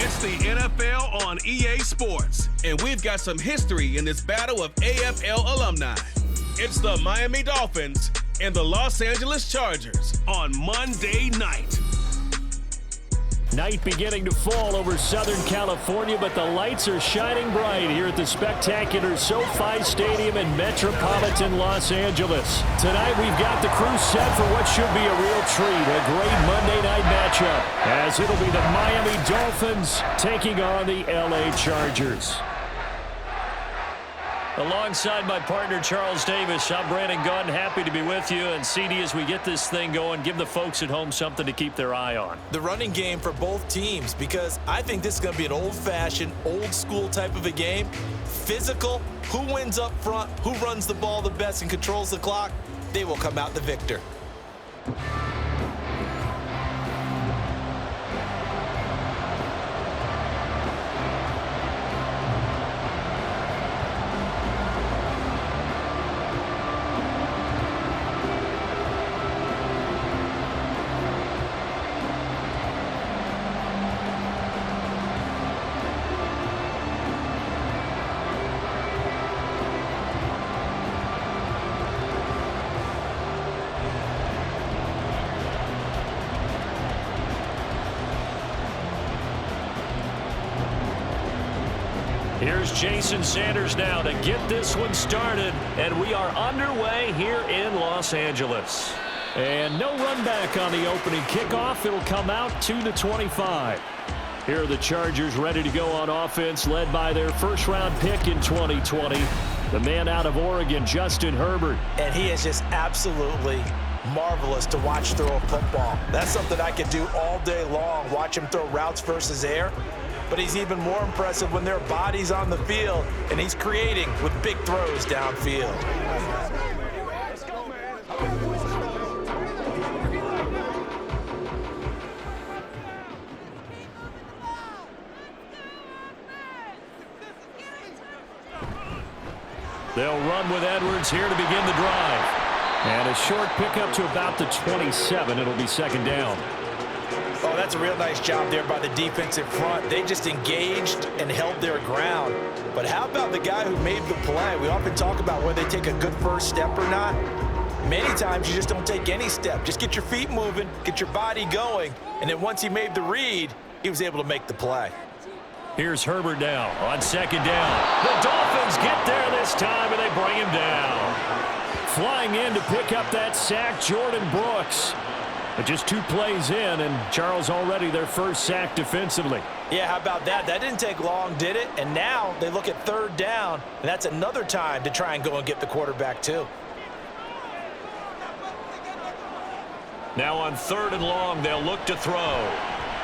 It's the NFL on EA Sports, and we've got some history in this battle of AFL alumni. It's the Miami Dolphins and the Los Angeles Chargers on Monday night. Night beginning to fall over Southern California, but the lights are shining bright here at the spectacular SoFi Stadium in metropolitan Los Angeles. Tonight we've got the crew set for what should be a real treat, a great Monday night matchup, as it'll be the Miami Dolphins taking on the LA Chargers. Alongside my partner, Charles Davis, I'm Brandon Gunn. Happy to be with you. And CD, as we get this thing going, give the folks at home something to keep their eye on. The running game for both teams, because I think this is going to be an old-fashioned, old-school type of a game. Physical, who wins up front, who runs the ball the best and controls the clock, they will come out the victor. Here's Jason Sanders now to get this one started, and we are underway here in Los Angeles. And no run back on the opening kickoff. It'll come out to the 25. Here are the Chargers ready to go on offense, led by their first-round pick in 2020, the man out of Oregon, Justin Herbert. And he is just absolutely marvelous to watch throw a football. That's something I could do all day long, watch him throw routes versus air. But he's even more impressive when their body's on the field, and he's creating with big throws downfield. They'll run with Edwards here to begin the drive. And a short pickup to about the 27. It'll be second down. Oh, that's a real nice job there by the defensive front. They just engaged and held their ground. But how about the guy who made the play? We often talk about whether they take a good first step or not. Many times you just don't take any step. Just get your feet moving, get your body going, and then once he made the read, he was able to make the play. Here's Herbert now on second down. The Dolphins get there this time, and they bring him down. Flying in to pick up that sack, Jordan Brooks. But just 2 plays in, and Charles already their first sack defensively. Yeah, how about that? That didn't take long, did it? And now they look at third down, and that's another time to try and go and get the quarterback too. Now on third and long, they'll look to throw.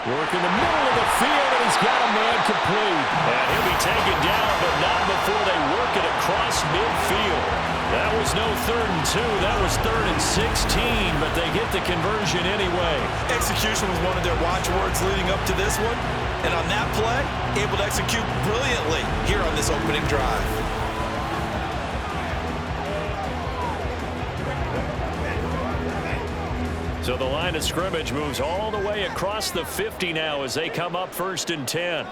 Work in the middle of the field, and he's got a man complete. And he'll be taken down, but not before they work it across midfield. That was no 3rd and 2. That was 3rd and 16, but they get the conversion anyway. Execution was one of their watchwords leading up to this one. And on that play, able to execute brilliantly here on this opening drive. So the line of scrimmage moves all the way across the 50 now as they come up 1st and 10.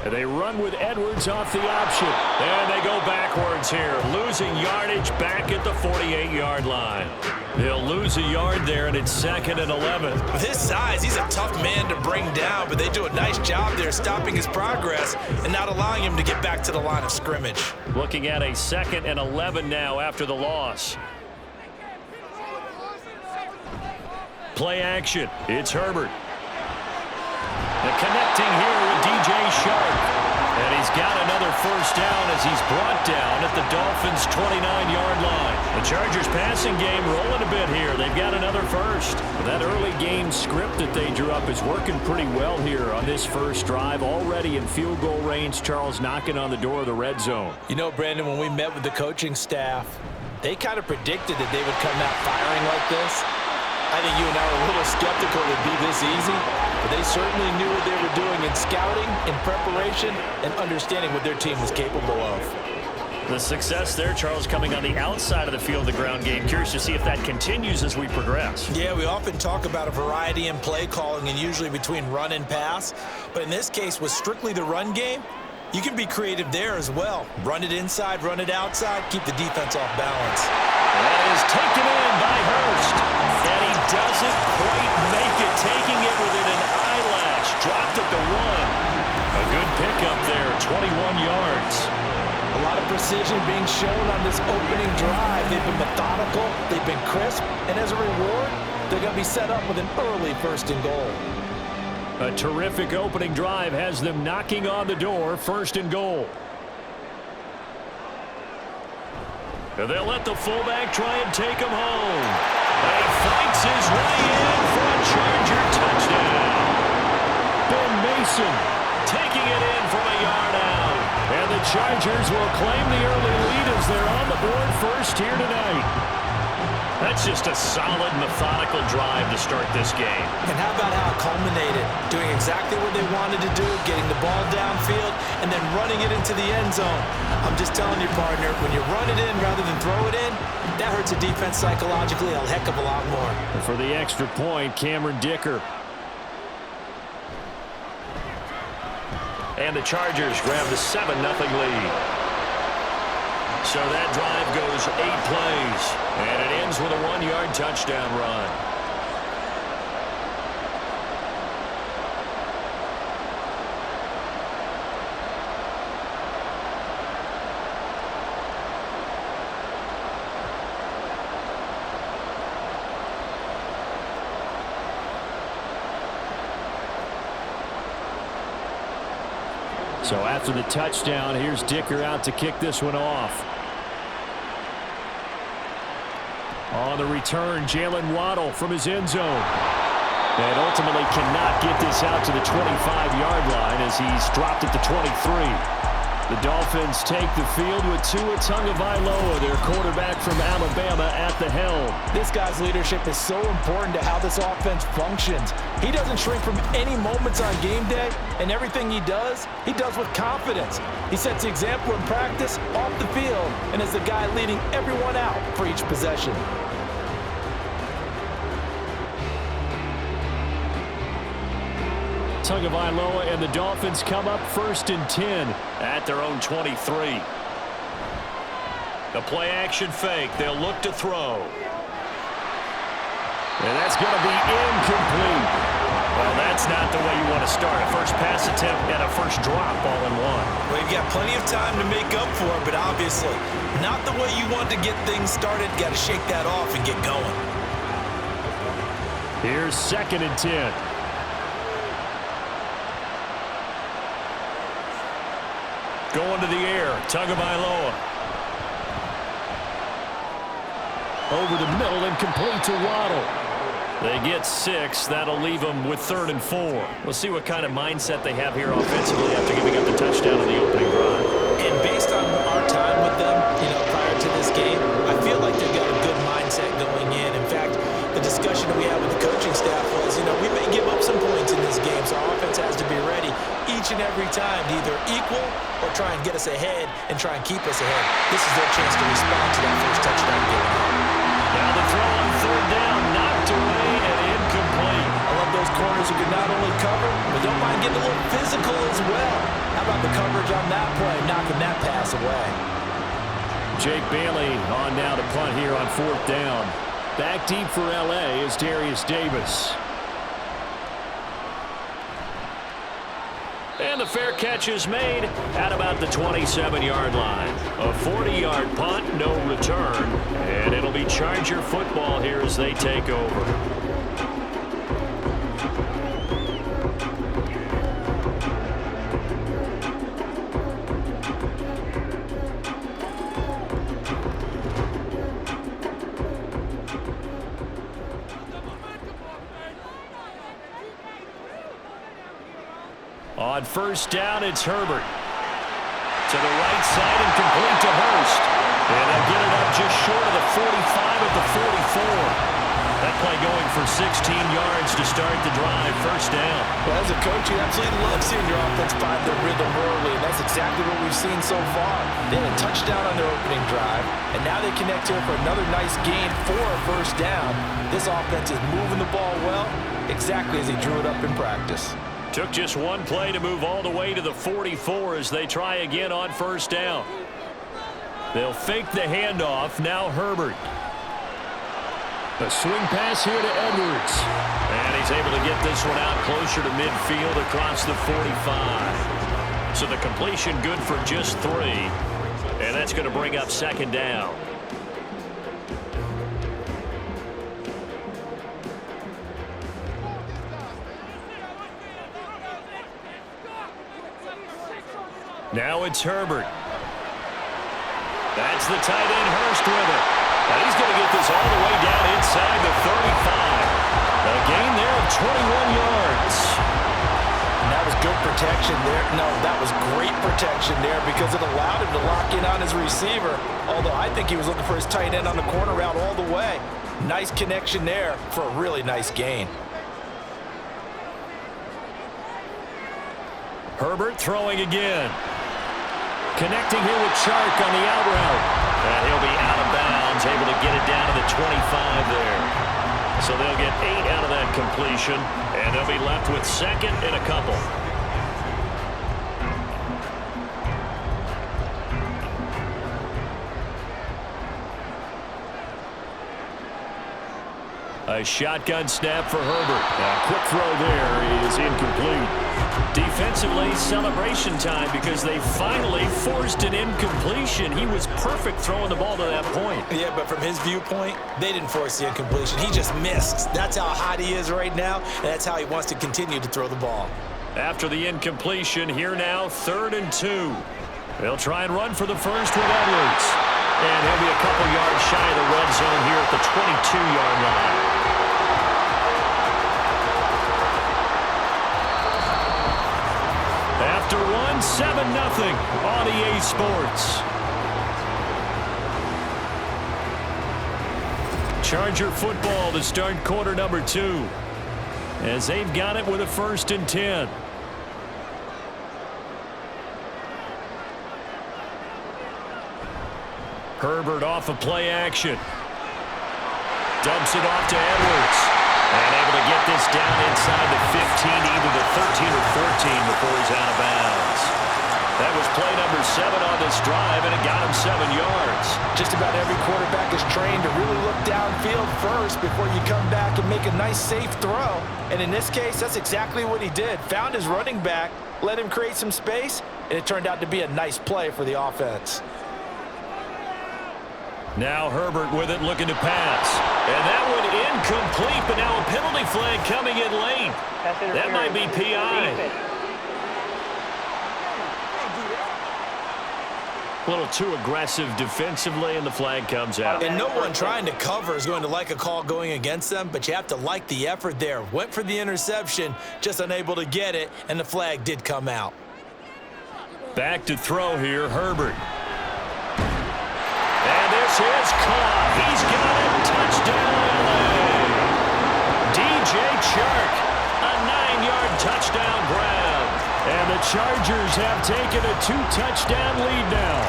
And they run with Edwards off the option. And they go backwards here, losing yardage back at the 48-yard line. They'll lose a yard there, and it's 2nd and 11. With his size, he's a tough man to bring down, but they do a nice job there stopping his progress and not allowing him to get back to the line of scrimmage. Looking at a 2nd and 11 now after the loss. Play action. It's Herbert. And connecting here with DJ Sharp. And he's got another first down as he's brought down at the Dolphins' 29-yard line. The Chargers passing game rolling a bit here. They've got another first. That early game script that they drew up is working pretty well here on this first drive. Already in field goal range, Charles knocking on the door of the red zone. You know, Brandon, when we met with the coaching staff, they kind of predicted that they would come out firing like this. I think you and I were a little skeptical it would be this easy, but they certainly knew what they were doing in scouting, in preparation, and understanding what their team was capable of. The success there, Charles, coming on the outside of the field, the ground game. Curious to see if that continues as we progress. Yeah, we often talk about a variety in play calling and usually between run and pass. But in this case, with strictly the run game, you can be creative there as well. Run it inside, run it outside, keep the defense off balance. That is taken in by Hurst. And he doesn't quite make it, taking it within an eyelash. Dropped at the 1. A good pickup there, 21 yards. A lot of precision being shown on this opening drive. They've been methodical, they've been crisp, and as a reward, they're going to be set up with an early 1st and goal. A terrific opening drive has them knocking on the door, 1st and goal. And they'll let the fullback try and take him home. And he fights his way in for a Charger touchdown. Ben Mason taking it in from a yard out. And the Chargers will claim the early lead as they're on the board first here tonight. That's just a solid, methodical drive to start this game. And how about how it culminated? Doing exactly what they wanted to do, getting the ball downfield, and then running it into the end zone. I'm just telling you, partner, when you run it in rather than throw it in, that hurts a defense psychologically a heck of a lot more. And for the extra point, Cameron Dicker. And the Chargers grab the 7-0 lead. So that drive goes 8 plays, and it ends with a 1-yard touchdown run. So after the touchdown, here's Dicker out to kick this one off. On the return, Jalen Waddle from his end zone. And ultimately cannot get this out to the 25-yard line as he's dropped at the 23. The Dolphins take the field with Tua Tagovailoa, their quarterback from Alabama, at the helm. This guy's leadership is so important to how this offense functions. He doesn't shrink from any moments on game day, and everything he does with confidence. He sets the example in practice, off the field, and is the guy leading everyone out for each possession. Tagovailoa and the Dolphins come up 1st and 10 at their own 23. The play action fake. They'll look to throw. And that's going to be incomplete. Well, that's not the way you want to start. A first pass attempt and a first drop all in one. Well, you've got plenty of time to make up for it, but obviously not the way you want to get things started. Got to shake that off and get going. Here's 2nd and 10. Going to the air, Tagovailoa. Over the middle and complete to Waddle. They get 6. That'll leave them with 3rd and 4. We'll see what kind of mindset they have here offensively after giving up the touchdown in the opening drive. And based on our time with them, prior to this game, I feel like they've got a good mindset going in. In fact, the discussion that we had with the coaching staff was, we may give up some points in this game, so our offense has to be ready each and every time to either equal or try and get us ahead and try and keep us ahead. This is their chance to respond to that first touchdown given up. Now the throw on 3rd down, knocked away and incomplete. I love those corners who can not only cover, but don't mind getting a little physical as well. How about the coverage on that play, knocking that pass away? Jake Bailey on now to punt here on 4th down. Back deep for L.A. is Darius Davis. And the fair catch is made at about the 27-yard line. A 40-yard punt, no return. And it'll be Charger football here as they take over. On 1st down, it's Herbert. To the right side and complete to Hurst. And they'll get it up just short of the 45 at the 44. That play going for 16 yards to start the drive. First down. Well, as a coach, you absolutely love seeing your offense find their rhythm early, and that's exactly what we've seen so far. They had a touchdown on their opening drive, and now they connect here for another nice gain for a first down. This offense is moving the ball well, exactly as he drew it up in practice. Took just one play to move all the way to the 44 as they try again on first down. They'll fake the handoff. Now Herbert. A swing pass here to Edwards. And he's able to get this one out closer to midfield across the 45. So the completion good for just 3. And that's going to bring up second down. Now it's Herbert. That's the tight end Hurst with it. And he's going to get this all the way down inside the 35. A gain there of 21 yards. And that was good protection there. No, that was great protection there because it allowed him to lock in on his receiver. Although I think he was looking for his tight end on the corner route all the way. Nice connection there for a really nice gain. Herbert throwing again. Connecting here with Chark on the out route. And he'll be out of bounds, able to get it down to the 25 there. So they'll get 8 out of that completion, and they'll be left with second and a couple. A shotgun snap for Herbert. A quick throw there is incomplete. Defensively, celebration time because they finally forced an incompletion. He was perfect throwing the ball to that point. Yeah, but from his viewpoint, they didn't force the incompletion. He just missed. That's how hot he is right now, and that's how he wants to continue to throw the ball. After the incompletion, here now, 3rd and 2. They'll try and run for the first with Edwards. And he'll be a couple yards shy of the red zone here at the 22-yard line. After 7-0 on EA Sports. Charger football to start quarter number 2. As they've got it with a 1st and 10. Herbert off of play action. Dumps it off to Edwards. And able to get this down inside the 15, either the 13 or 14 before he's out of bounds. That was play number 7 on this drive, and it got him 7 yards. Just about every quarterback is trained to really look downfield first before you come back and make a nice, safe throw. And in this case, that's exactly what he did. Found his running back, let him create some space, and it turned out to be a nice play for the offense. Now Herbert with it, looking to pass. And that one incomplete, but now a penalty flag coming in late. That might be PI. A little too aggressive defensively, and the flag comes out. And no one trying to cover is going to like a call going against them, but you have to like the effort there. Went for the interception, just unable to get it, and the flag did come out. Back to throw here, Herbert. And this is caught. He's got it. Touchdown, LA. DJ Chark, a 9-yard touchdown grab. And the Chargers have taken a 2-touchdown lead now.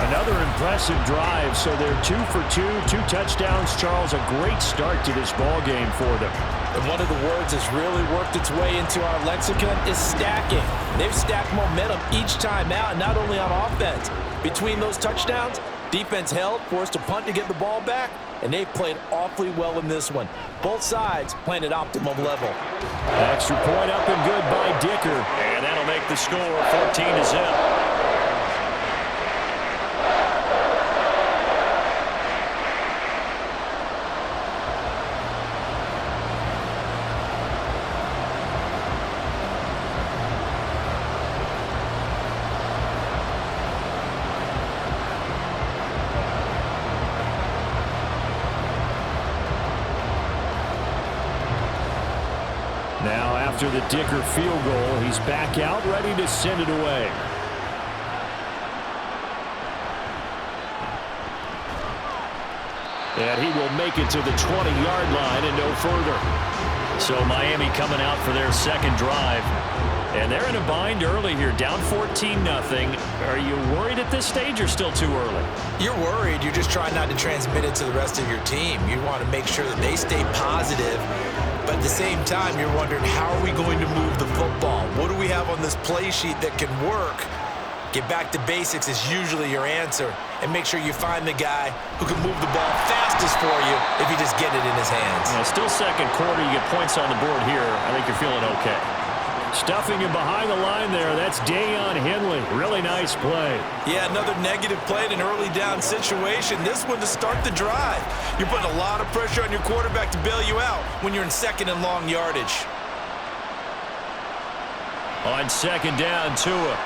Another impressive drive, so they're 2 for 2, 2 touchdowns. Charles, a great start to this ball game for them. And one of the words that's really worked its way into our lexicon is stacking. They've stacked momentum each time out, and not only on offense. Between those touchdowns, defense held, forced a punt to get the ball back, and they've played awfully well in this one. Both sides playing at optimum level. Extra point up and good by Dicker. And that'll make the score 14-0. Now after the Dicker field goal, he's back out, ready to send it away. And he will make it to the 20-yard line and no further. So Miami coming out for their second drive. And they're in a bind early here, down 14-0. Are you worried at this stage or still too early? You're worried. You're just trying not to transmit it to the rest of your team. You want to make sure that they stay positive. But at the same time, you're wondering, how are we going to move the football? What do we have on this play sheet that can work? Get back to basics is usually your answer. And make sure you find the guy who can move the ball fastest for you if you just get it in his hands. Yeah, still second quarter. You get points on the board here. I think you're feeling okay. Stuffing him behind the line there. That's Deion Henley. Really nice play. Yeah, another negative play in an early down situation. This one to start the drive. You're putting a lot of pressure on your quarterback to bail you out when you're in second and long yardage. On second down, Tua.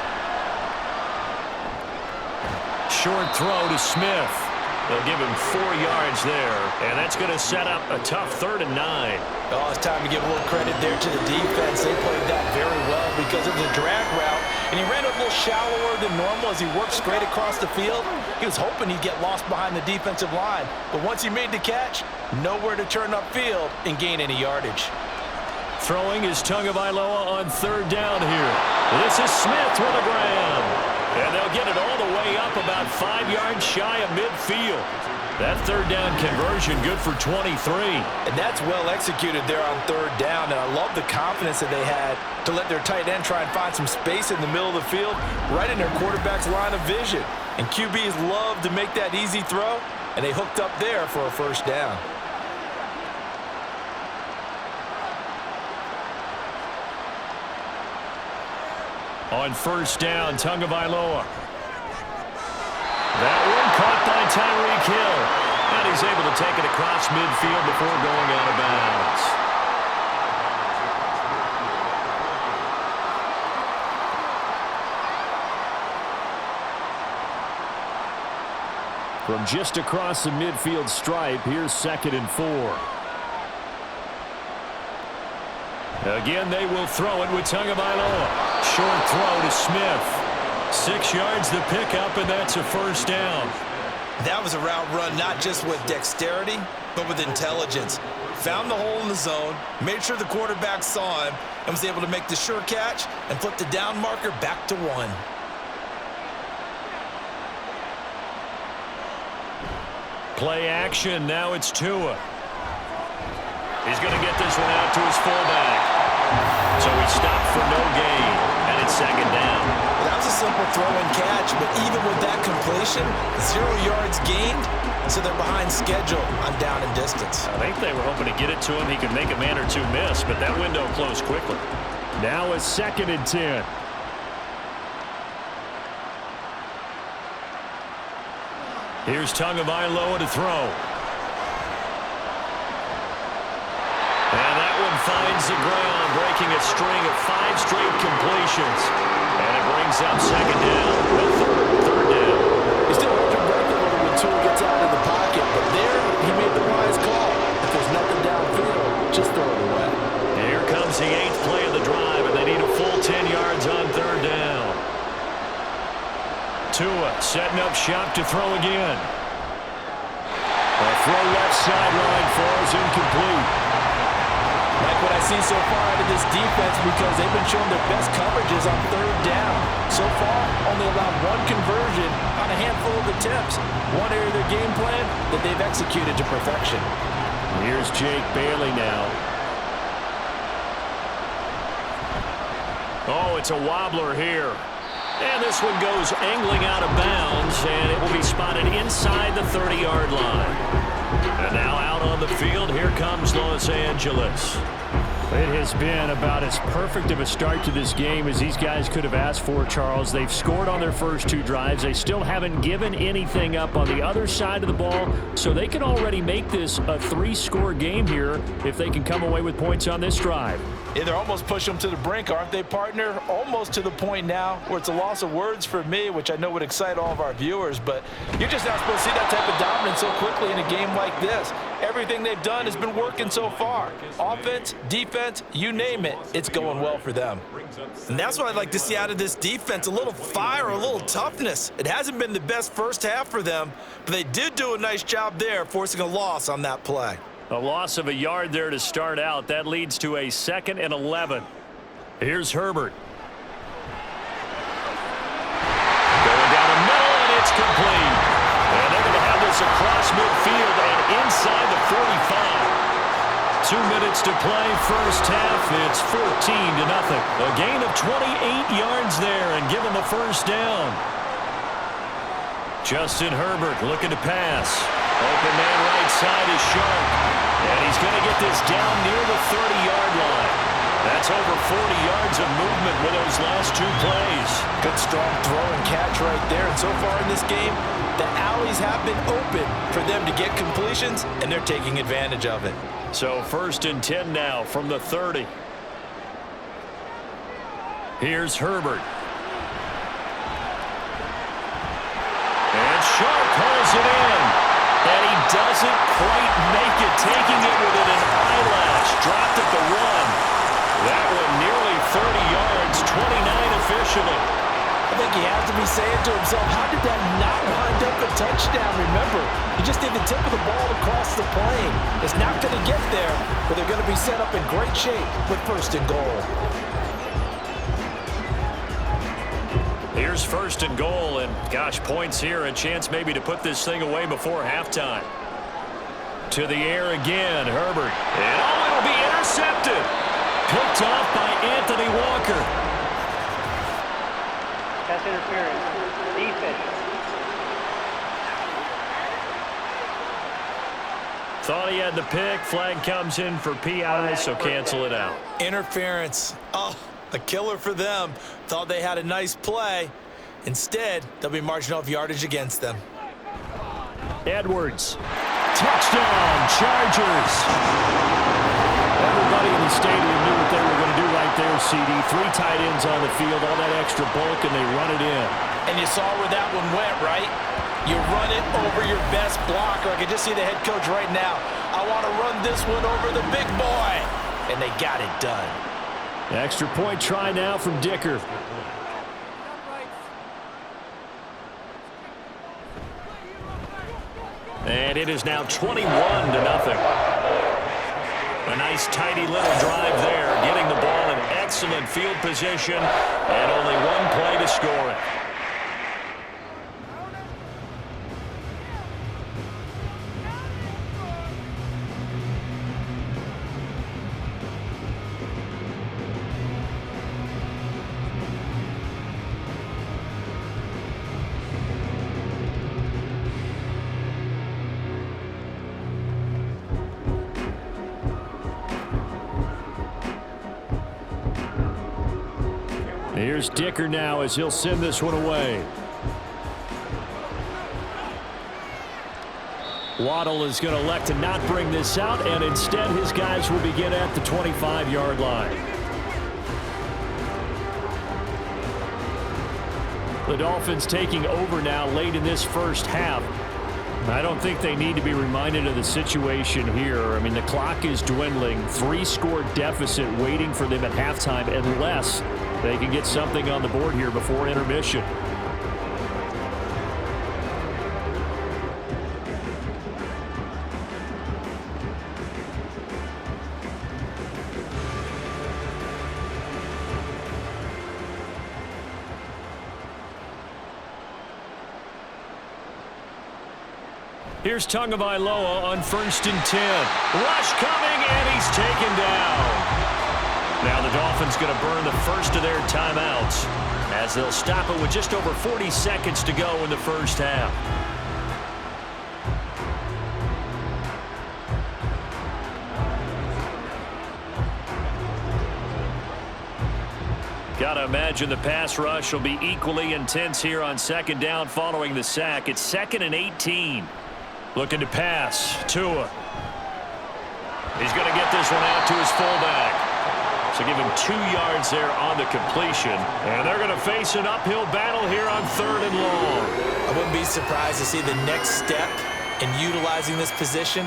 Short throw to Smith. They'll give him 4 yards there, and that's going to set up a tough 3rd and 9. Oh, it's time to give a little credit there to the defense. They played that very well because it was a drag route, and he ran a little shallower than normal as he worked straight across the field. He was hoping he'd get lost behind the defensive line, but once he made the catch, nowhere to turn upfield and gain any yardage. Throwing is Tagovailoa on 3rd down here. This is Smith with a grab. And they'll get it all the way up about 5 yards shy of midfield. That 3rd down conversion good for 23. And that's well executed there on 3rd down. And I love the confidence that they had to let their tight end try and find some space in the middle of the field, right in their quarterback's line of vision. And QBs love to make that easy throw, and they hooked up there for a 1st down. On 1st down, Tagovailoa. That one caught by Tyreek Hill. And he's able to take it across midfield before going out of bounds. From just across the midfield stripe, here's 2nd and 4. Again, they will throw it with Tagovailoa. Short throw to Smith. 6 yards the pickup, and that's a 1st down. That was a route run not just with dexterity, but with intelligence. Found the hole in the zone, made sure the quarterback saw him, and was able to make the sure catch and flip the down marker back to 1. Play action. Now it's Tua. He's going to get this one out to his fullback. So he stopped for no gain, and it's 2nd down. That was a simple throw and catch, but even with that completion, 0 yards gained, so they're behind schedule on down and distance. I think they were hoping to get it to him. He could make a man or two miss, but that window closed quickly. Now it's 2nd and 10. Here's Tagovailoa to throw. And that one finds the ground, breaking a string of 5 straight completions. And it brings up 2nd down. No, 3rd down. He's still working back a little when Tua gets out of the pocket, but there he made the wise call. If there's nothing downfield, just throw it away. Here comes the 8th play of the drive, and they need a full 10 yards on 3rd down. Tua setting up shop to throw again. A throw left sideline falls incomplete. Like what I see so far out of this defense, because they've been showing their best coverages on 3rd down. So far, only allowed 1 conversion on a handful of attempts. One area of their game plan that they've executed to perfection. Here's Jake Bailey now. Oh, it's a wobbler here. And this one goes angling out of bounds, and it will be spotted inside the 30-yard line. And now out on the field, here comes Los Angeles. It has been about as perfect of a start to this game as these guys could have asked for, Charles. They've scored on their first 2 drives. They still haven't given anything up on the other side of the ball, so they can already make this a 3-score game here if they can come away with points on this drive. Yeah, they're almost pushing them to the brink, aren't they, partner? Almost to the point now where it's a loss of words for me, which I know would excite all of our viewers, but you're just not supposed to see that type of dominance so quickly in a game like this. Everything they've done has been working so far. Offense, defense, you name it, it's going well for them. And that's what I'd like to see out of this defense, a little fire, a little toughness. It hasn't been the best first half for them, but they did do a nice job there, forcing a loss on that play. A loss of a yard there to start out. That leads to a 2nd and 11. Here's Herbert. Going down the middle, and it's complete. And they're going to have this across midfield and inside the 45. 2 minutes to play, first half. It's 14-0. A gain of 28 yards there and give them a first down. Justin Herbert looking to pass. Open man right side is Sharp. And he's going to get this down near the 30-yard line. That's over 40 yards of movement with those last 2 plays. Good strong throw and catch right there. And so far in this game, the alleys have been open for them to get completions, and they're taking advantage of it. So 1st and 10 now from the 30. Here's Herbert. And Sharp pulls it in. And he doesn't quite make it, taking it within an eyelash. Dropped at the 1. That one nearly 30 yards, 29 officially. I think he has to be saying to himself, how did that not wind up a touchdown? Remember, he just did the tip of the ball across the plane. It's not going to get there, but they're going to be set up in great shape with 1st and goal. Here's 1st and goal, and gosh, points here, a chance maybe to put this thing away before halftime. To the air again, Herbert. And it'll be intercepted. Picked off by Anthony Walker. Pass interference. Defense. Thought he had the pick. Flag comes in for PI, so cancel it out. Interference. Oh, a killer for them. Thought they had a nice play. Instead, they'll be marching off yardage against them. Edwards. Touchdown, Chargers. Everybody in the stadium knew what they were going to do right there, CD. 3 tight ends on the field, all that extra bulk, and they run it in. And you saw where that one went, right? You run it over your best blocker. I can just see the head coach right now. I want to run this one over the big boy. And they got it done. Extra point try now from Dicker. And it is now 21-0. A nice tidy little drive there, getting the ball in excellent field position, and only 1 play to score it. Here's Dicker now as he'll send this one away. Waddle is going to elect to not bring this out, and instead his guys will begin at the 25-yard line. The Dolphins taking over now late in this first half. I don't think they need to be reminded of the situation here. I mean, the clock is dwindling. 3-score deficit waiting for them at halftime unless they can get something on the board here before intermission. Here's Tagovailoa on 1st and 10. Rush coming, and he's taken down. Now the Dolphins going to burn the first of their timeouts as they'll stop it with just over 40 seconds to go in the first half. Got to imagine the pass rush will be equally intense here on 2nd down following the sack. It's 2nd and 18. Looking to pass. Tua. He's going to get this one out to his fullback. So give him 2 yards there on the completion. And they're going to face an uphill battle here on 3rd and long. I wouldn't be surprised to see the next step in utilizing this position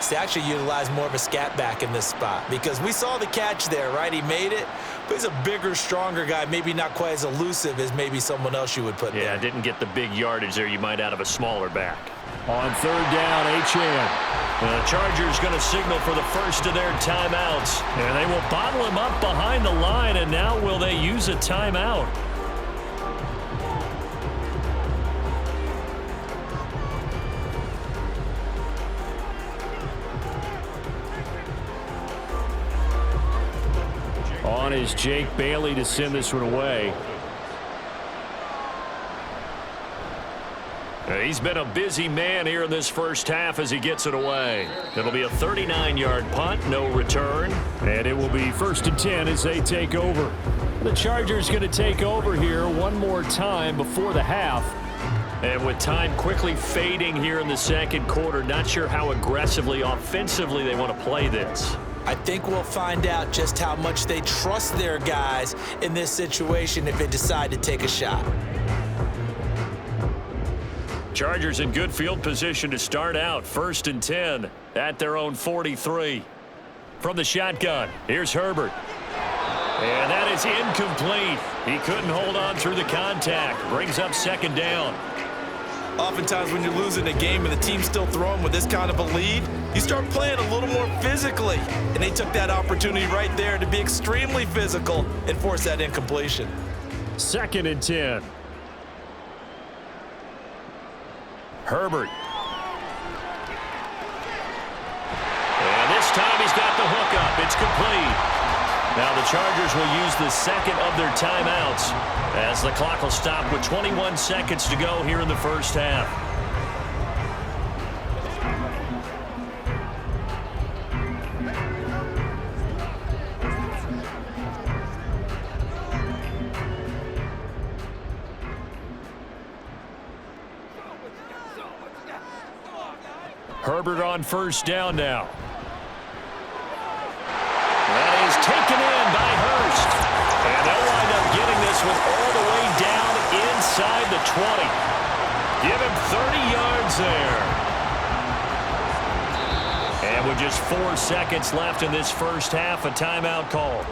to actually utilize more of a scat back in this spot because we saw the catch there, right? He made it, but he's a bigger, stronger guy, maybe not quite as elusive as maybe someone else you would put there. Yeah, didn't get the big yardage there you might out of a smaller back. On third down, Achane. The Chargers going to signal for the first of their timeouts. And they will bottle him up behind the line, and now will they use a timeout? On is Jake Bailey to send this one away. He's been a busy man here in this first half as he gets it away. It'll be a 39-yard punt, no return. And it will be 1st and 10 as they take over. The Chargers going to take over here one more time before the half. And with time quickly fading here in the second quarter, not sure how aggressively, offensively they want to play this. I think we'll find out just how much they trust their guys in this situation if they decide to take a shot. Chargers in good field position to start out. 1st and 10 at their own 43. From the shotgun, here's Herbert. And that is incomplete. He couldn't hold on through the contact. Brings up 2nd down. Oftentimes when you're losing a game and the team's still throwing with this kind of a lead, you start playing a little more physically. And they took that opportunity right there to be extremely physical and force that incompletion. 2nd and 10. Herbert. And this time he's got the hook up. It's complete. Now the Chargers will use the second of their timeouts as the clock will stop with 21 seconds to go here in the first half. Herbert on 1st down now. That is taken in by Hurst. And they'll wind up getting this one all the way down inside the 20. Give him 30 yards there. And with just 4 seconds left in this first half, a timeout call.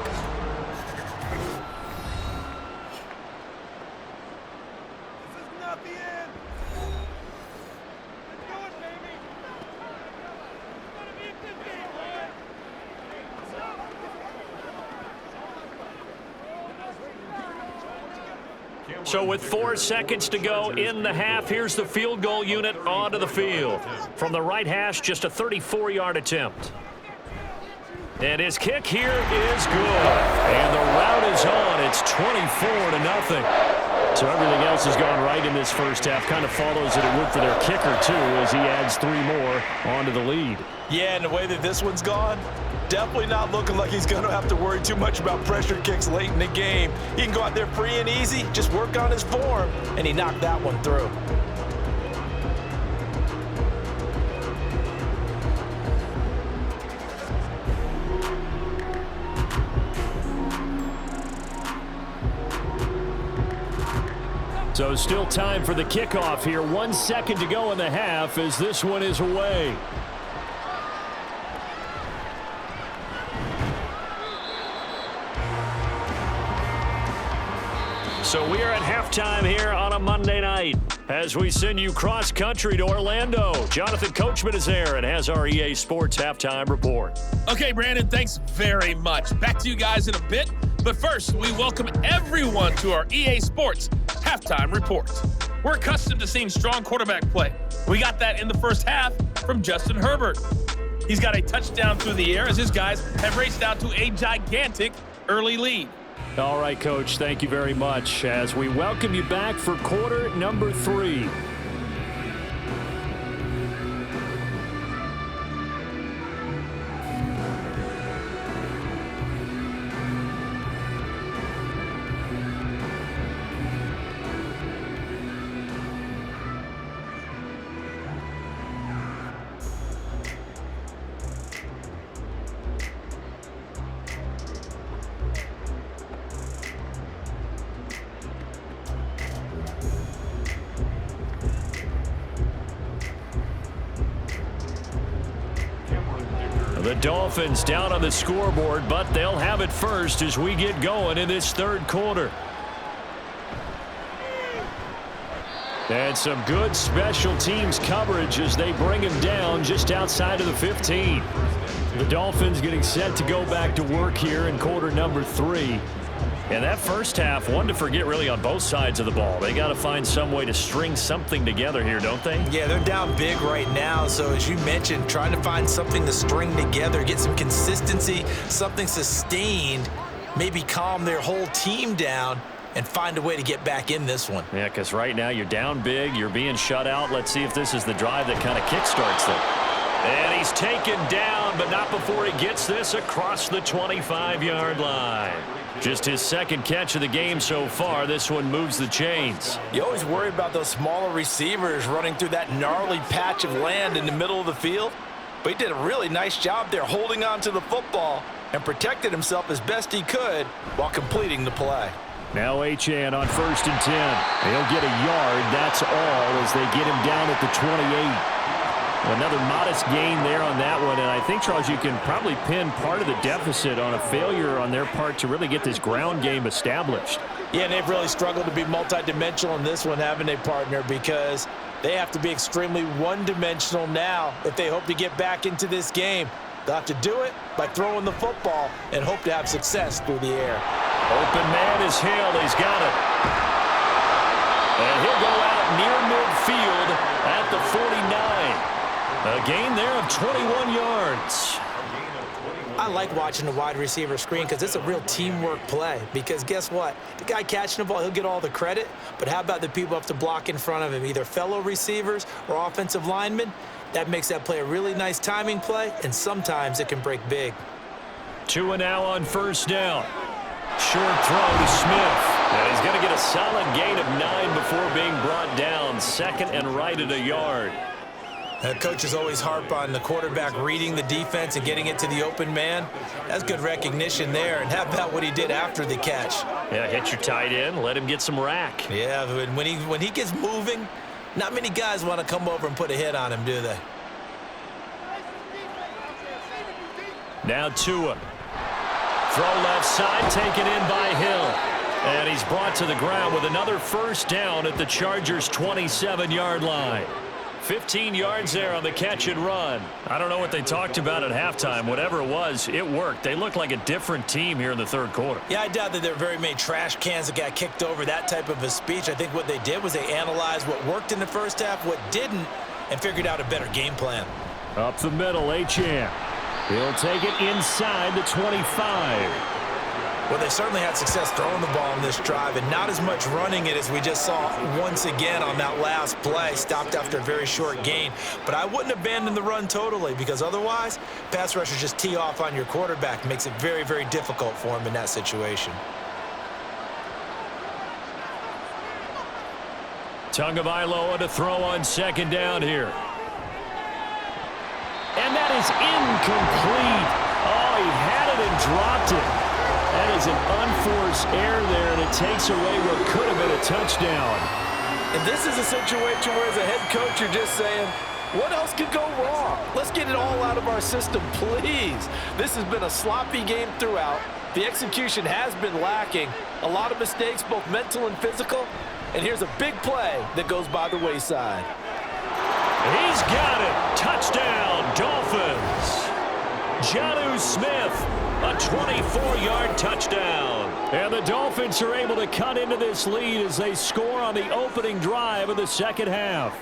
So with 4 seconds to go in the half, here's the field goal unit onto the field. From the right hash, just a 34-yard attempt. And his kick here is good. And the route is on. It's 24-0. So everything else has gone right in this first half. Kind of follows that it would for their kicker, too, as he adds 3 more onto the lead. Yeah, and the way that this one's gone, definitely not looking like he's going to have to worry too much about pressure kicks late in the game. He can go out there free and easy, just work on his form, and he knocked that one through. So still time for the kickoff here. 1 second to go in the half as this one is away. So we are at halftime here on a Monday night as we send you cross-country to Orlando. Jonathan Coachman is there and has our EA Sports halftime report. Okay, Brandon, thanks very much. Back to you guys in a bit. But first, we welcome everyone to our EA Sports halftime report. We're accustomed to seeing strong quarterback play. We got that in the first half from Justin Herbert. He's got a touchdown through the air as his guys have raced out to a gigantic early lead. All right, Coach, thank you very much as we welcome you back for quarter number 3. The Dolphins down on the scoreboard, but they'll have it first as we get going in this third quarter. And some good special teams coverage as they bring him down just outside of the 15. The Dolphins getting set to go back to work here in quarter number 3. And that first half, one to forget really on both sides of the ball. They got to find some way to string something together here, don't they? Yeah, they're down big right now. So as you mentioned, trying to find something to string together, get some consistency, something sustained, maybe calm their whole team down and find a way to get back in this one. Yeah, because right now you're down big, you're being shut out. Let's see if this is the drive that kind of kickstarts them. And he's taken down, but not before he gets this across the 25-yard line. Just his second catch of the game so far. This one moves the chains. You always worry about those smaller receivers running through that gnarly patch of land in the middle of the field. But he did a really nice job there holding on to the football and protected himself as best he could while completing the play. Now Achane on 1st and 10. He'll get a yard, that's all, as they get him down at the 28. Another modest gain there on that one, and I think, Charles, you can probably pin part of the deficit on a failure on their part to really get this ground game established. Yeah, and they've really struggled to be multidimensional in this one, haven't they, partner? Because they have to be extremely one-dimensional now if they hope to get back into this game. They'll have to do it by throwing the football and hope to have success through the air. Open man is Hill. He's got it. And he'll go out near midfield at the 49. A gain there of 21 yards. I like watching the wide receiver screen because it's a real teamwork play. Because guess what? The guy catching the ball, he'll get all the credit. But how about the people up to block in front of him, either fellow receivers or offensive linemen? That makes that play a really nice timing play, and sometimes it can break big. Tua now on 1st down. Short throw to Smith. And he's going to get a solid gain of 9 before being brought down. 2nd and right at a yard. Coaches always harp on the quarterback reading the defense and getting it to the open man. That's good recognition there. And how about what he did after the catch? Yeah, hit your tight end, let him get some rack. Yeah, when he gets moving, not many guys want to come over and put a hit on him, do they? Now Tua. Throw left side, taken in by Hill. And he's brought to the ground with another 1st down at the Chargers' 27-yard line. 15 yards there on the catch and run. I don't know what they talked about at halftime. Whatever it was, it worked. They look like a different team here in the third quarter. Yeah, I doubt that there are very many trash cans that got kicked over, that type of a speech. I think what they did was they analyzed what worked in the first half, what didn't, and figured out a better game plan. Up the middle, Achane. He'll take it inside the 25. Well, they certainly had success throwing the ball on this drive and not as much running it as we just saw once again on that last play. Stopped after a very short gain. But I wouldn't abandon the run totally because otherwise, pass rushers just tee off on your quarterback. Makes it very, very difficult for him in that situation. Tagovailoa to throw on 2nd down here. And that is incomplete. Oh, he had it and dropped it. That is an unforced error there, and it takes away what could have been a touchdown. And this is a situation where, as a head coach, you're just saying, what else could go wrong? Let's get it all out of our system, please. This has been a sloppy game throughout. The execution has been lacking. A lot of mistakes, both mental and physical. And here's a big play that goes by the wayside. He's got it. Touchdown, Dolphins. Jonnu Smith, a 24-yard touchdown. And the Dolphins are able to cut into this lead as they score on the opening drive of the second half.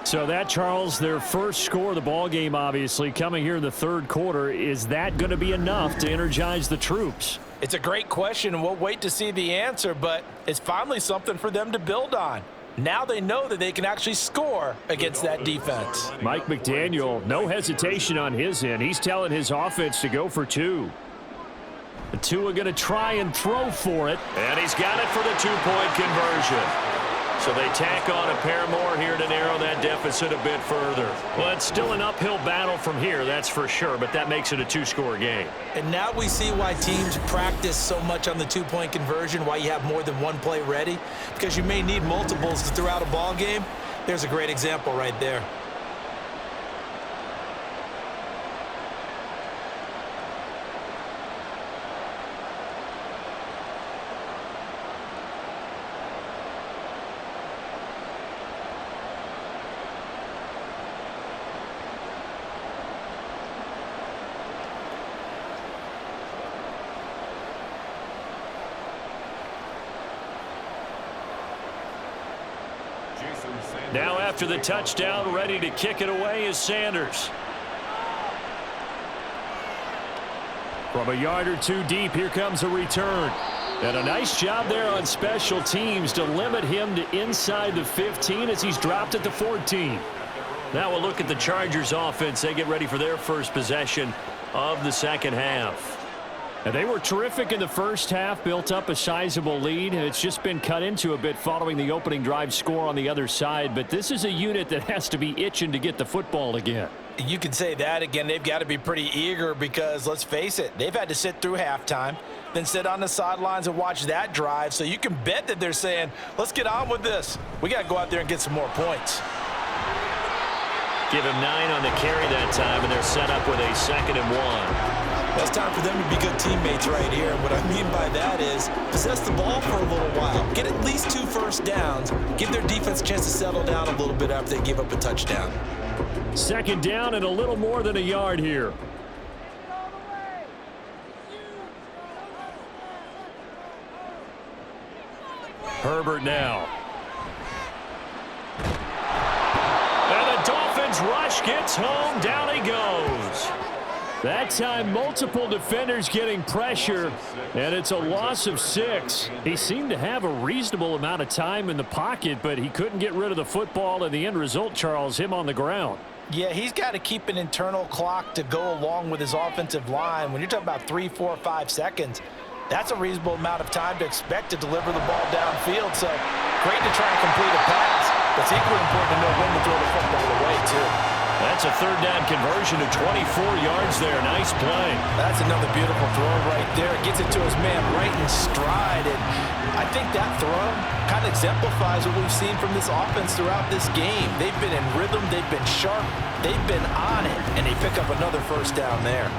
So that, Charles, their first score of the ball game, obviously, coming here in the third quarter. Is that going to be enough to energize the troops? It's a great question, and we'll wait to see the answer, but it's finally something for them to build on. Now they know that they can actually score against that defense. Mike McDaniel, no hesitation on his end. He's telling his offense to go for 2. The Tua going to try and throw for it. And he's got it for the 2-point conversion. So they tack on a pair more here to narrow that deficit a bit further. Well, it's still an uphill battle from here, that's for sure, but that makes it a 2-score game. And now we see why teams practice so much on the 2-point conversion, why you have more than one play ready, because you may need multiples to throw out a ball game. There's a great example right there. Now after the touchdown, ready to kick it away is Sanders. From a yard or two deep, here comes a return. And a nice job there on special teams to limit him to inside the 15 as he's dropped at the 14. Now we'll look at the Chargers offense. They get ready for their first possession of the second half. And they were terrific in the first half, built up a sizable lead, and it's just been cut into a bit following the opening drive score on the other side. But this is a unit that has to be itching to get the football again. You can say that again. They've got to be pretty eager because, let's face it, they've had to sit through halftime, then sit on the sidelines and watch that drive. So you can bet that they're saying, let's get on with this. We got to go out there and get some more points. Give him 9 on the carry that time, and they're set up with a 2nd and 1. It's time for them to be good teammates right here. What I mean by that is possess the ball for a little while. Get at least 2 first downs. Give their defense a chance to settle down a little bit after they give up a touchdown. 2nd down and a little more than a yard here. Herbert now. And the Dolphins rush gets home. Down he goes. That time, multiple defenders getting pressure, and it's a loss of 6. He seemed to have a reasonable amount of time in the pocket, but he couldn't get rid of the football, and the end result, Charles, him on the ground. Yeah, he's got to keep an internal clock to go along with his offensive line. When you're talking about 3, 4, 5 seconds, that's a reasonable amount of time to expect to deliver the ball downfield. So great to try and complete a pass, but it's equally important to know when to throw the football away, too. That's a 3rd down conversion to 24 yards there. Nice play. That's another beautiful throw right there. Gets it to his man right in stride. And I think that throw kind of exemplifies what we've seen from this offense throughout this game. They've been in rhythm. They've been sharp. They've been on it. And they pick up another first down there.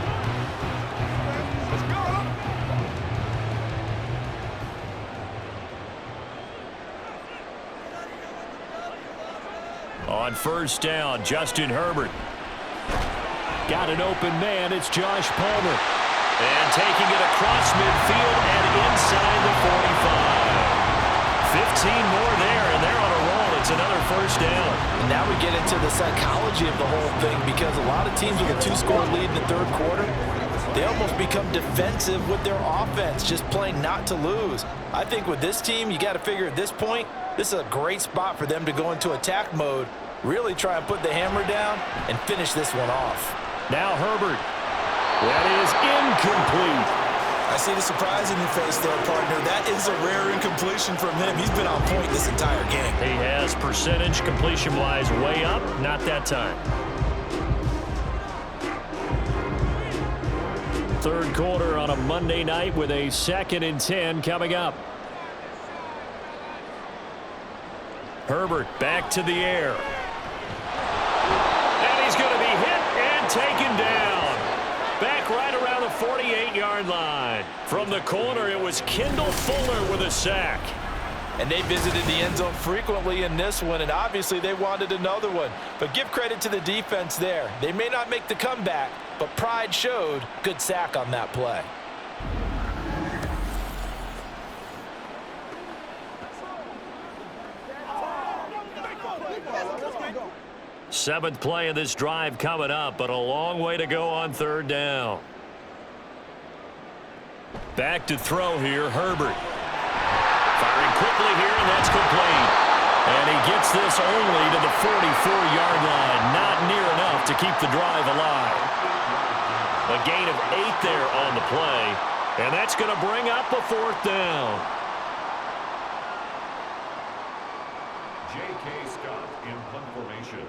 On 1st down, Justin Herbert. Got an open man. It's Josh Palmer. And taking it across midfield and inside the 45. 15 more there, and they're on a roll. It's another first down. And now we get into the psychology of the whole thing because a lot of teams with a 2-score lead in the 3rd quarter, they almost become defensive with their offense, just playing not to lose. I think with this team, you got to figure at this point, this is a great spot for them to go into attack mode, really try and put the hammer down and finish this one off. Now Herbert. That is incomplete. I see the surprise in your face there, partner. That is a rare incompletion from him. He's been on point this entire game. He has percentage completion-wise way up. Not that time. 3rd quarter on a Monday night with a 2nd and 10 coming up. Herbert back to the air. And he's going to be hit and taken down. Back right around the 48-yard line. From the corner, it was Kendall Fuller with a sack. And they visited the end zone frequently in this one, and obviously they wanted another one. But give credit to the defense there. They may not make the comeback, but pride showed. Good sack on that play. Seventh play of this drive coming up, but a long way to go on 3rd down. Back to throw here, Herbert. Firing quickly here, and that's complete. And he gets this only to the 44-yard line. Not near enough to keep the drive alive. A gain of 8 there on the play, and that's going to bring up a 4th down. J.K. Scott in punt formation.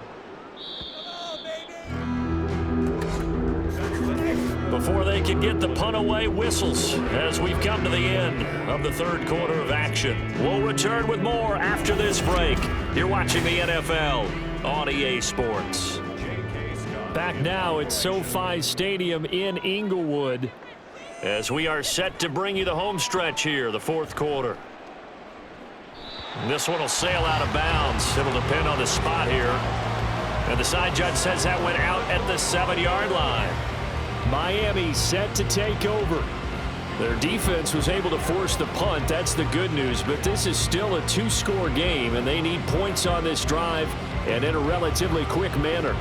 Before they can get the punt away, whistles as we've come to the end of the 3rd quarter of action. We'll return with more after this break. You're watching the NFL on EA Sports. Back now at SoFi Stadium in Inglewood as we are set to bring you the home stretch here, the 4th quarter. This one will sail out of bounds. It'll depend on the spot here. And the side judge says that went out at the 7-yard line. Miami set to take over. Their defense was able to force the punt. That's the good news, but this is still a two-score game, and they need points on this drive and in a relatively quick manner.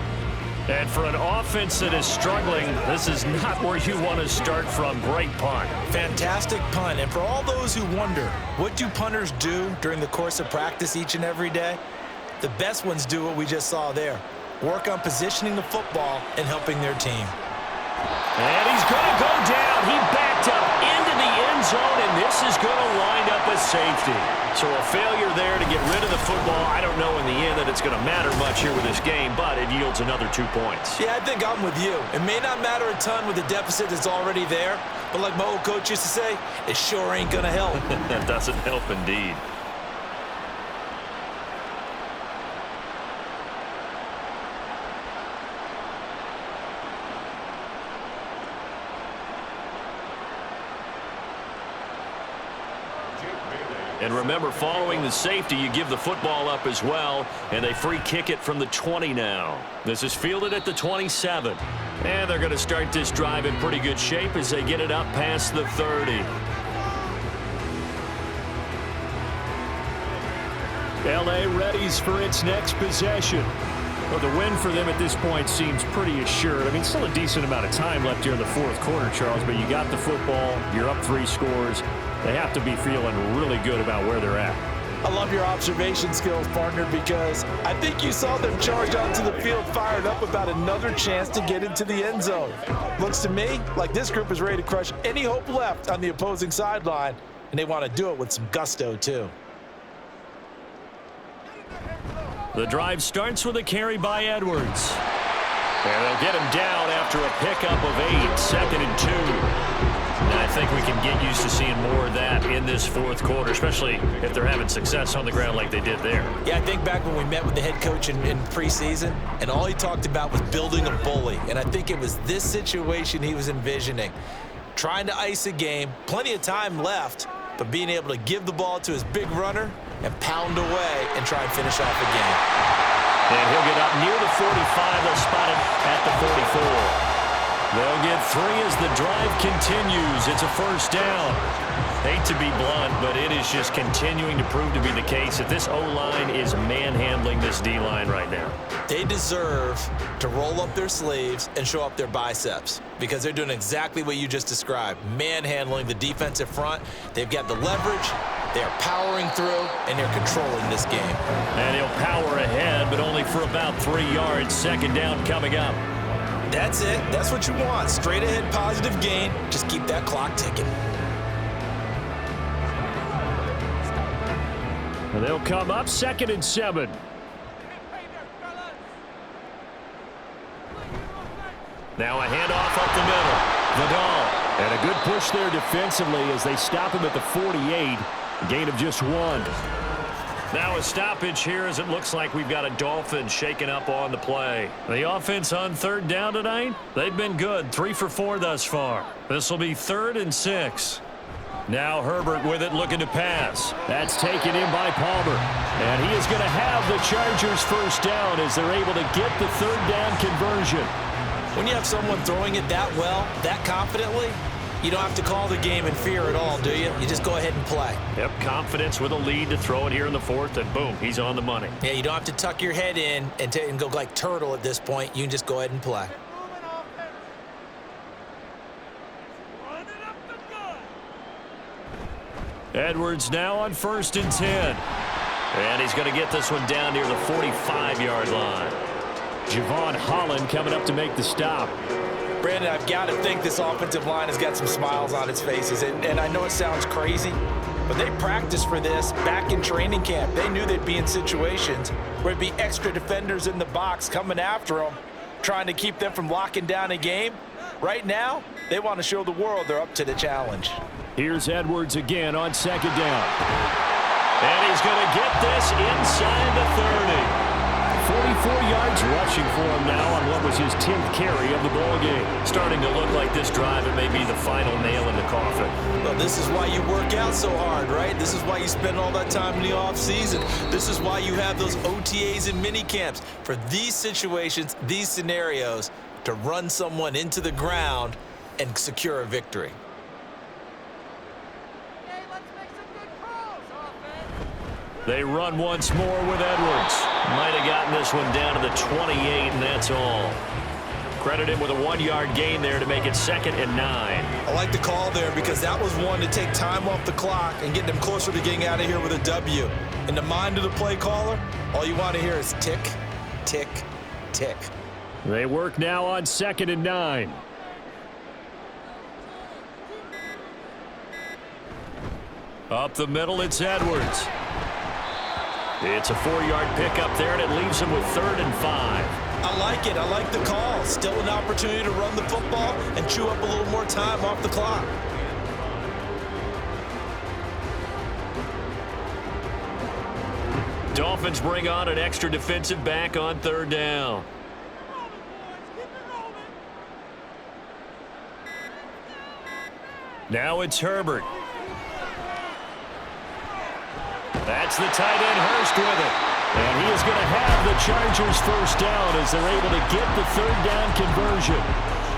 And for an offense that is struggling, this is not where you want to start from. Great punt. Fantastic punt. And for all those who wonder, what do punters do during the course of practice each and every day? The best ones do what we just saw there. Work on positioning the football and helping their team. And he's going to go down. He backed up into the end zone, and this is going to wind up a safety. So a failure there to get rid of the football. I don't know in the end that it's going to matter much here with this game, but it yields another 2 points. Yeah, I think I'm with you. It may not matter a ton with the deficit that's already there, but like my old coach used to say, it sure ain't going to help. That doesn't help indeed. And remember, following the safety, you give the football up as well, and they free kick it from the 20 now. This is fielded at the 27. And they're going to start this drive in pretty good shape as they get it up past the 30. L.A. readies for its next possession. Well, the win for them at this point seems pretty assured. I mean, still a decent amount of time left here in the fourth quarter, Charles, but you got the football, you're up 3 scores. They have to be feeling really good about where they're at. I love your observation skills, partner, because I think you saw them charge onto the field fired up about another chance to get into the end zone. Looks to me like this group is ready to crush any hope left on the opposing sideline, and they want to do it with some gusto, too. The drive starts with a carry by Edwards. And they'll get him down after a pickup of 8, 2nd and 2. And I think we can get used to seeing more of that in this fourth quarter, especially if they're having success on the ground like they did there. Yeah, I think back when we met with the head coach in preseason, and all he talked about was building a bully. And I think it was this situation he was envisioning. Trying to ice a game, plenty of time left, but being able to give the ball to his big runner and pound away and try and finish off the game. And he'll get up near the 45. They'll spot him at the 44. They'll get 3 as the drive continues. It's a first down. Hate to be blunt, but it is just continuing to prove to be the case that this O-line is manhandling this D-line right now. They deserve to roll up their sleeves and show up their biceps because they're doing exactly what you just described, manhandling the defensive front. They've got the leverage. They're powering through, and they're controlling this game. And he'll power ahead, but only for about 3 yards. Second down coming up. That's it. That's what you want. Straight ahead positive gain. Just keep that clock ticking. And they'll come up 2nd and 7. Now a handoff up the middle. Vidal. And a good push there defensively as they stop him at the 48. A gain of just 1. Now a stoppage here as it looks like we've got a Dolphins shaking up on the play. The offense on 3rd down tonight, they've been good. 3 for 4 thus far. This will be 3rd and 6. Now Herbert with it looking to pass. That's taken in by Palmer. And he is going to have the Chargers first down as they're able to get the 3rd down conversion. When you have someone throwing it that well, that confidently, you don't have to call the game in fear at all, do you? You just go ahead and play. Yep, confidence with a lead to throw it here in the 4th, and boom, he's on the money. Yeah, you don't have to tuck your head in and go like turtle at this point. You can just go ahead and play. Edwards now on 1st and 10. And he's going to get this one down near the 45-yard line. Javon Holland coming up to make the stop. Brandon, I've got to think this offensive line has got some smiles on its faces. And I know it sounds crazy, but they practiced for this back in training camp. They knew they'd be in situations where it'd be extra defenders in the box coming after them, trying to keep them from locking down a game. Right now, they want to show the world they're up to the challenge. Here's Edwards again on 2nd down. And he's going to get this inside the 30. 44 yards rushing for him now on what was his 10th carry of the ball game. Starting to look like this drive, it may be the final nail in the coffin. Well, this is why you work out so hard, right? This is why you spend all that time in the offseason. This is why you have those OTAs and mini camps for these situations, these scenarios, to run someone into the ground and secure a victory. They run once more with Edwards. Might have gotten this one down to the 28, and that's all. Credit him with a 1-yard gain there to make it 2nd and 9. I like the call there because that was one to take time off the clock and get them closer to getting out of here with a W. In the mind of the play caller, all you want to hear is tick, tick, tick. They work now on 2nd and 9. Up the middle, it's Edwards. It's a 4-yard pickup there, and it leaves him with 3rd and 5. I like it. I like the call. Still an opportunity to run the football and chew up a little more time off the clock. Dolphins bring on an extra defensive back on 3rd down. Now it's Herbert. That's the tight end Hurst with it. And he is going to have the Chargers first down as they're able to get the 3rd down conversion.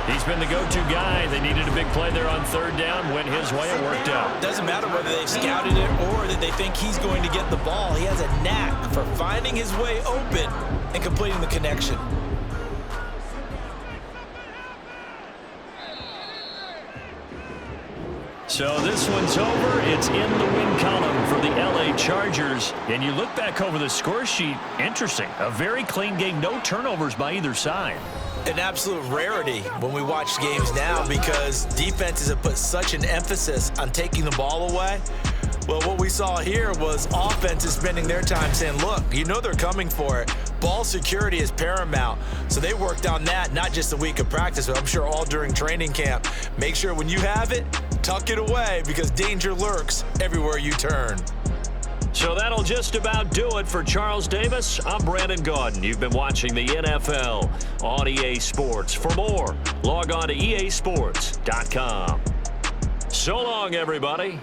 He's been the go-to guy. They needed a big play there on 3rd down. Went his way. It worked out. Doesn't matter whether they've scouted it or that they think he's going to get the ball. He has a knack for finding his way open and completing the connection. So this one's over. It's in the win column for the LA Chargers. And you look back over the score sheet, interesting. A very clean game, no turnovers by either side. An absolute rarity when we watch games now because defenses have put such an emphasis on taking the ball away. Well, what we saw here was offenses spending their time saying, look, you know they're coming for it. Ball security is paramount. So they worked on that, not just a week of practice, but I'm sure all during training camp. Make sure when you have it, tuck it away because danger lurks everywhere you turn. So that'll just about do it for Charles Davis. I'm Brandon Gaudin. You've been watching the NFL on EA Sports. For more, log on to easports.com. So long, everybody.